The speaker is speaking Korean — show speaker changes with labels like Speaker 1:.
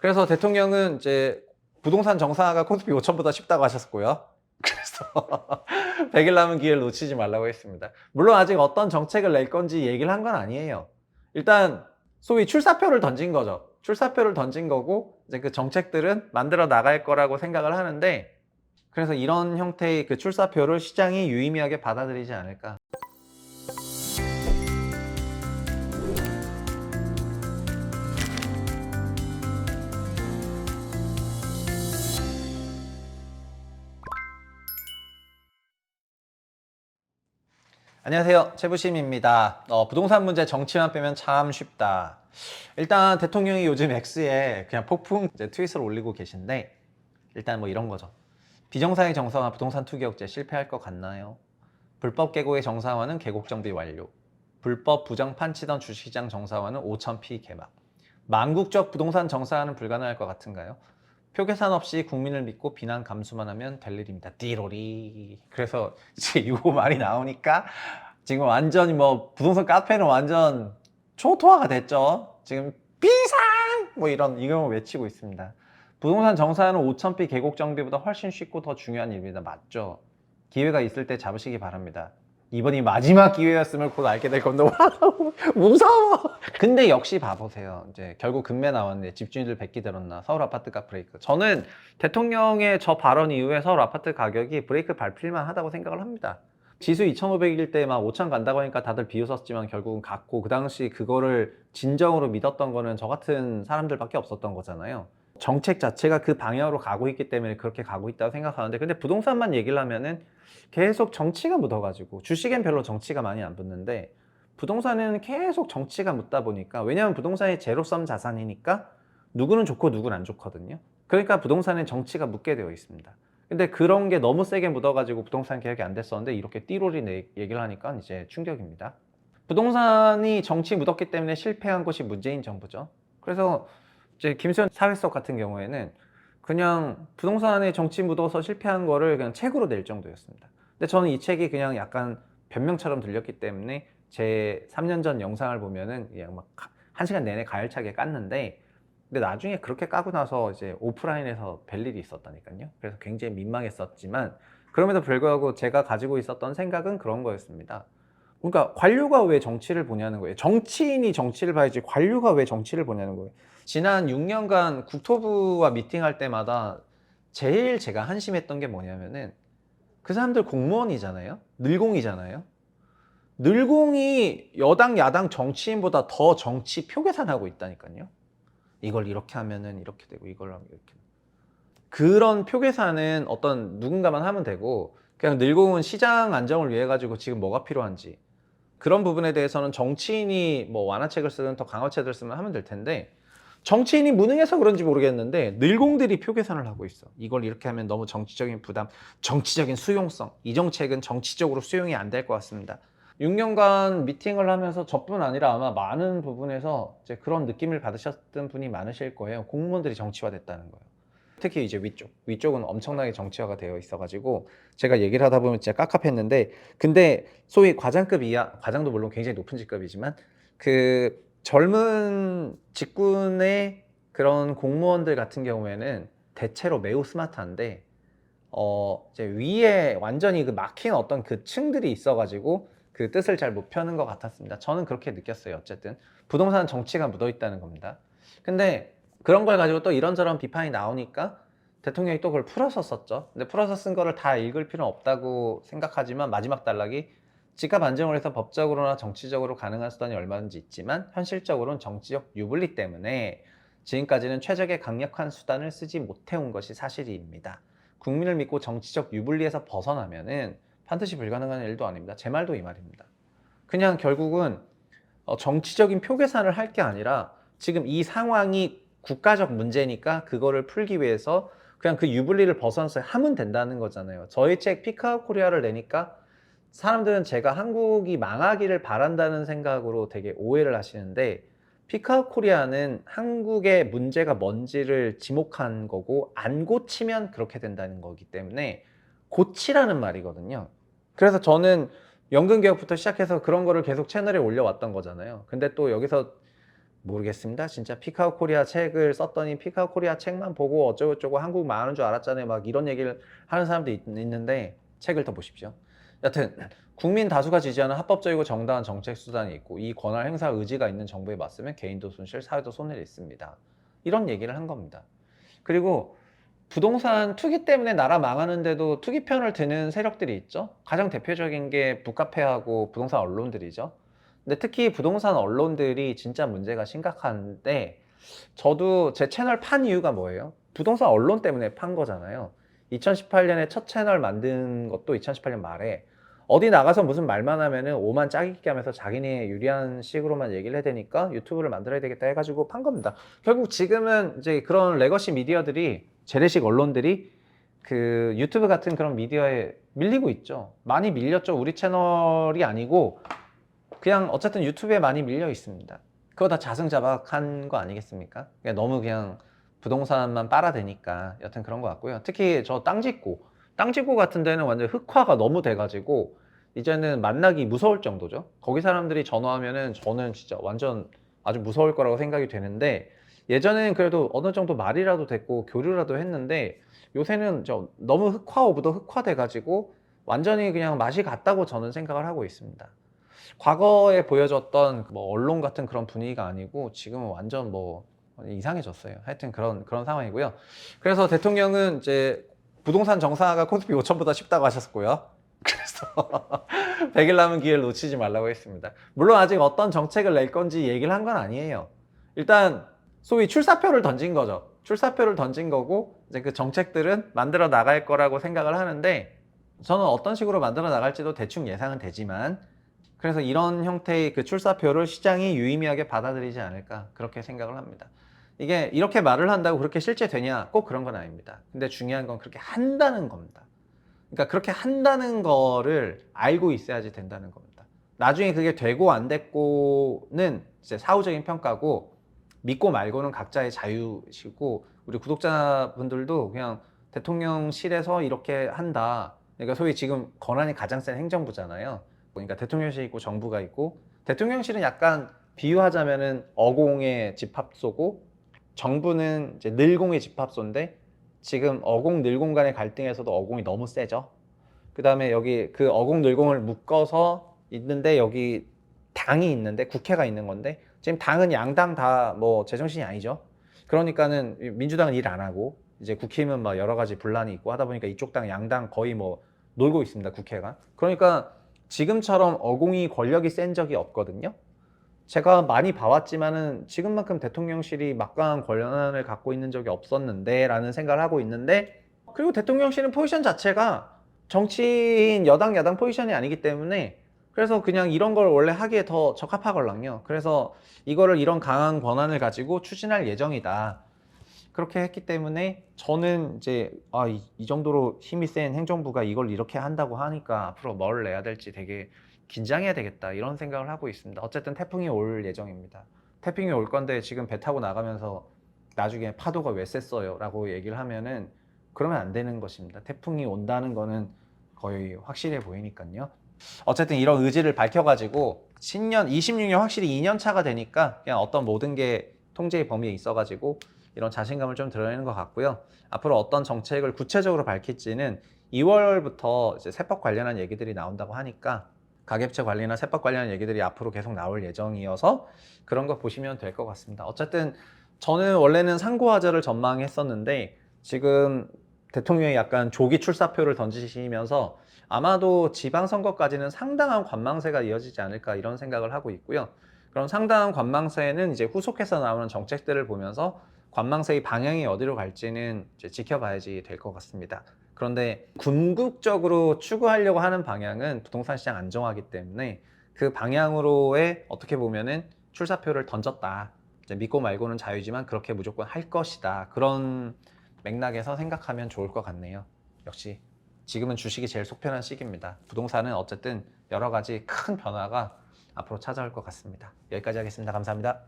Speaker 1: 그래서 대통령은 이제 부동산 정상화가 코스피 5천보다 쉽다고 하셨고요. 그래서 100일 남은 기회를 놓치지 말라고 했습니다. 물론 아직 어떤 정책을 낼 건지 얘기를 한 건 아니에요. 일단 소위 출사표를 던진 거죠. 출사표를 던진 거고 이제 그 정책들은 만들어 나갈 거라고 생각을 하는데, 그래서 이런 형태의 그 출사표를 시장이 유의미하게 받아들이지 않을까. 안녕하세요, 최부심입니다. 부동산 문제 정치만 빼면 참 쉽다. 일단 대통령이 요즘 X에 그냥 폭풍 이제 트윗을 올리고 계신데, 일단 뭐 이런 거죠. 비정상의 정상화 부동산 투기 억제 실패할 것 같나요? 불법 계곡의 정상화는 계곡 정비 완료. 불법 부정판 치던 주식시장 정상화는 5,000피 개막. 망국적 부동산 정상화는 불가능할 것 같은가요? 표 계산 없이 국민을 믿고 비난 감수만 하면 될 일입니다. 띠로리. 그래서 이제 이거 말이 나오니까 지금 완전히 뭐 부동산 카페는 완전 초토화가 됐죠. 지금 비상! 뭐 이런 이걸 외치고 있습니다. 부동산 정산은 5,000피 계곡 정비보다 훨씬 쉽고 더 중요한 일입니다. 맞죠? 기회가 있을 때 잡으시기 바랍니다. 이번이 마지막 기회였으면 곧 알게 될 건데 무서워. 근데 역시 봐보세요. 이제 결국 금매 나왔는데 집주인들 백기 들었나, 서울 아파트가 브레이크. 저는 대통령의 저 발언 이후에 서울 아파트 가격이 브레이크 밟힐만 하다고 생각을 합니다. 지수 2,500일 때 막 5,000 간다고 하니까 다들 비웃었지만 결국은 갔고, 그 당시 그거를 진정으로 믿었던 거는 저 같은 사람들밖에 없었던 거잖아요. 정책 자체가 그 방향으로 가고 있기 때문에 그렇게 가고 있다고 생각하는데, 근데 부동산만 얘기를 하면은 계속 정치가 묻어가지고, 주식엔 별로 정치가 많이 안 붙는데 부동산에는 계속 정치가 묻다 보니까, 왜냐하면 부동산이 제로섬 자산이니까 누구는 좋고 누구는 안 좋거든요. 그러니까 부동산에 정치가 묻게 되어 있습니다. 근데 그런 게 너무 세게 묻어가지고 부동산 개혁이 안 됐었는데 이렇게 띠로리 얘기를 하니까 이제 충격입니다. 부동산이 정치 묻었기 때문에 실패한 것이 문재인 정부죠. 그래서 이제 김수현 사회석 같은 경우에는 그냥 부동산에 정치 묻어서 실패한 거를 그냥 책으로 낼 정도였습니다. 근데 저는 이 책이 그냥 약간 변명처럼 들렸기 때문에 제 3년 전 영상을 보면은 그냥 막 1시간 내내 가열차게 깠는데, 근데 나중에 그렇게 까고 나서 이제 오프라인에서 뵐 일이 있었다니까요. 그래서 굉장히 민망했었지만, 그럼에도 불구하고 제가 가지고 있었던 생각은 그런 거였습니다. 그러니까 관료가 왜 정치를 보냐는 거예요. 정치인이 정치를 봐야지 관료가 왜 정치를 보냐는 거예요. 지난 6년간 국토부와 미팅할 때마다 제일 제가 한심했던 게 뭐냐면은, 그 사람들 공무원이잖아요. 늘공이잖아요. 늘공이 여당 야당 정치인보다 더 정치 표 계산하고 있다니까요. 이걸 이렇게 하면은 이렇게 되고, 이걸 하면 이렇게. 그런 표 계산은 어떤 누군가만 하면 되고, 그냥 늘공은 시장 안정을 위해 가지고 지금 뭐가 필요한지, 그런 부분에 대해서는 정치인이 뭐 완화책을 쓰든 더 강화책을 쓰면 하면 될 텐데, 정치인이 무능해서 그런지 모르겠는데 늘공들이 표 계산을 하고 있어. 이걸 이렇게 하면 너무 정치적인 부담, 정치적인 수용성, 이 정책은 정치적으로 수용이 안 될 것 같습니다. 6년간 미팅을 하면서 저뿐 아니라 아마 많은 부분에서 이제 그런 느낌을 받으셨던 분이 많으실 거예요. 공무원들이 정치화됐다는 거예요. 특히 이제 위쪽은 엄청나게 정치화가 되어 있어가지고 제가 얘기를 하다 보면 진짜 깝깝했는데, 근데 소위 과장급 이하, 과장도 물론 굉장히 높은 직급이지만 그 젊은 직군의 그런 공무원들 같은 경우에는 대체로 매우 스마트한데, 이제 위에 완전히 그 막힌 어떤 그 층들이 있어가지고 그 뜻을 잘 못 펴는 것 같았습니다. 저는 그렇게 느꼈어요. 어쨌든 부동산 정치가 묻어 있다는 겁니다. 근데 그런 걸 가지고 또 이런저런 비판이 나오니까 대통령이 또 그걸 풀어서 썼죠. 근데 풀어서 쓴 거를 다 읽을 필요는 없다고 생각하지만, 마지막 단락이 집값 안정을 해서 법적으로나 정치적으로 가능한 수단이 얼마든지 있지만 현실적으로는 정치적 유불리 때문에 지금까지는 최적의 강력한 수단을 쓰지 못해온 것이 사실입니다. 국민을 믿고 정치적 유불리에서 벗어나면은 반드시 불가능한 일도 아닙니다. 제 말도 이 말입니다. 그냥 결국은 정치적인 표 계산을 할 게 아니라 지금 이 상황이 국가적 문제니까 그거를 풀기 위해서 그냥 그 유불리를 벗어나서 하면 된다는 거잖아요. 저희 책 피크아웃 코리아를 내니까 사람들은 제가 한국이 망하기를 바란다는 생각으로 되게 오해를 하시는데, 피크아웃 코리아는 한국의 문제가 뭔지를 지목한 거고, 안 고치면 그렇게 된다는 거기 때문에 고치라는 말이거든요. 그래서 저는 연금 개혁부터 시작해서 그런 거를 계속 채널에 올려왔던 거잖아요. 근데 또 여기서 모르겠습니다. 진짜 피카오 코리아 책을 썼더니 피카오 코리아 책만 보고 어쩌고저쩌고 한국 망하는 줄 알았잖아요. 막 이런 얘기를 하는 사람도 있는데 책을 더 보십시오. 여튼 국민 다수가 지지하는 합법적이고 정당한 정책 수단이 있고 이 권한 행사 의지가 있는 정부에 맞서면 개인도 손실, 사회도 손해를 입습니다. 이런 얘기를 한 겁니다. 그리고 부동산 투기 때문에 나라 망하는데도 투기 편을 드는 세력들이 있죠. 가장 대표적인 게 북카페하고 부동산 언론들이죠. 근데 특히 부동산 언론들이 진짜 문제가 심각한데 저도 제 채널 판 이유가 뭐예요? 부동산 언론 때문에 판 거잖아요. 2018년에 첫 채널 만든 것도 2018년 말에 어디 나가서 무슨 말만 하면은 오만 짜깁기 하면서 자기네 유리한 식으로만 얘기를 해야 되니까 유튜브를 만들어야 되겠다 해가지고 판 겁니다. 결국 지금은 이제 그런 레거시 미디어들이 재래식 언론들이 그 유튜브 같은 그런 미디어에 밀리고 있죠. 많이 밀렸죠. 우리 채널이 아니고 그냥 어쨌든 유튜브에 많이 밀려 있습니다. 그거 다 자승자박한 거 아니겠습니까? 그냥 너무 그냥 부동산만 빨아대니까 여튼 그런 것 같고요. 특히 저 땅짓고 같은 데는 완전 흑화가 너무 돼가지고 이제는 만나기 무서울 정도죠. 거기 사람들이 전화하면은 저는 진짜 완전 아주 무서울 거라고 생각이 되는데 예전에는 그래도 어느 정도 말이라도 됐고 교류라도 했는데 요새는 저 너무 흑화 오브더 흑화돼가지고 완전히 그냥 맛이 갔다고 저는 생각을 하고 있습니다. 과거에 보여줬던 뭐 언론 같은 그런 분위기가 아니고 지금은 완전 뭐 이상해졌어요. 하여튼 그런 상황이고요. 그래서 대통령은 이제 부동산 정상화가 코스피 5천보다 쉽다고 하셨고요. 그래서 100일 남은 기회를 놓치지 말라고 했습니다. 물론 아직 어떤 정책을 낼 건지 얘기를 한 건 아니에요. 일단 소위 출사표를 던진 거죠. 출사표를 던진 거고 이제 그 정책들은 만들어 나갈 거라고 생각을 하는데 저는 어떤 식으로 만들어 나갈지도 대충 예상은 되지만 그래서 이런 형태의 그 출사표를 시장이 유의미하게 받아들이지 않을까 그렇게 생각을 합니다. 이게 이렇게 말을 한다고 그렇게 실제 되냐? 꼭 그런 건 아닙니다. 근데 중요한 건 그렇게 한다는 겁니다. 그러니까 그렇게 한다는 거를 알고 있어야지 된다는 겁니다. 나중에 그게 되고 안 됐고는 이제 사후적인 평가고 믿고 말고는 각자의 자유시고 우리 구독자분들도 그냥 대통령실에서 이렇게 한다. 그러니까 소위 지금 권한이 가장 센 행정부잖아요. 그러니까 대통령실이 있고 정부가 있고 대통령실은 약간 비유하자면은 어공의 집합소고 정부는 이제 늘공의 집합소인데 지금 어공 늘공 간의 갈등에서도 어공이 너무 세죠. 그 다음에 여기 그 어공 늘공을 묶어서 있는데 여기 당이 있는데 국회가 있는 건데 지금 당은 양당 다 뭐 제정신이 아니죠. 그러니까는 민주당은 일 안 하고 이제 국힘은 막 여러 가지 분란이 있고 하다 보니까 이쪽 당 양당 거의 뭐 놀고 있습니다. 국회가. 그러니까 지금처럼 어공이 권력이 센 적이 없거든요. 제가 많이 봐왔지만은 지금만큼 대통령실이 막강한 권한을 갖고 있는 적이 없었는데 라는 생각을 하고 있는데 그리고 대통령실은 포지션 자체가 정치인 여당 야당 포지션이 아니기 때문에 그래서 그냥 이런 걸 원래 하기에 더 적합하걸랑요. 그래서 이거를 이런 강한 권한을 가지고 추진할 예정이다. 그렇게 했기 때문에 저는 이제 이 정도로 힘이 센 행정부가 이걸 이렇게 한다고 하니까 앞으로 뭘 내야 될지 되게 긴장해야 되겠다 이런 생각을 하고 있습니다. 어쨌든 태풍이 올 예정입니다. 태풍이 올 건데 지금 배 타고 나가면서 나중에 파도가 왜 셌어요 라고 얘기를 하면은 그러면 안 되는 것입니다. 태풍이 온다는 거는 거의 확실해 보이니까요. 어쨌든 이런 의지를 밝혀가지고 신년 26년 확실히 2년 차가 되니까 그냥 어떤 모든 게 통제의 범위에 있어가지고 이런 자신감을 좀 드러내는 것 같고요. 앞으로 어떤 정책을 구체적으로 밝힐지는 2월부터 이제 세법 관련한 얘기들이 나온다고 하니까 가계부채 관리나 세법 관련한 얘기들이 앞으로 계속 나올 예정이어서 그런 거 보시면 될 것 같습니다. 어쨌든 저는 원래는 상고하자를 전망했었는데 지금 대통령이 약간 조기 출사표를 던지시면서 아마도 지방선거까지는 상당한 관망세가 이어지지 않을까 이런 생각을 하고 있고요. 그럼 상당한 관망세는 이제 후속해서 나오는 정책들을 보면서 관망세의 방향이 어디로 갈지는 이제 지켜봐야지 될 것 같습니다. 그런데 궁극적으로 추구하려고 하는 방향은 부동산 시장 안정화이기 때문에 그 방향으로의 어떻게 보면은 출사표를 던졌다. 이제 믿고 말고는 자유지만 그렇게 무조건 할 것이다. 그런 맥락에서 생각하면 좋을 것 같네요. 역시 지금은 주식이 제일 속편한 시기입니다. 부동산은 어쨌든 여러 가지 큰 변화가 앞으로 찾아올 것 같습니다. 여기까지 하겠습니다. 감사합니다.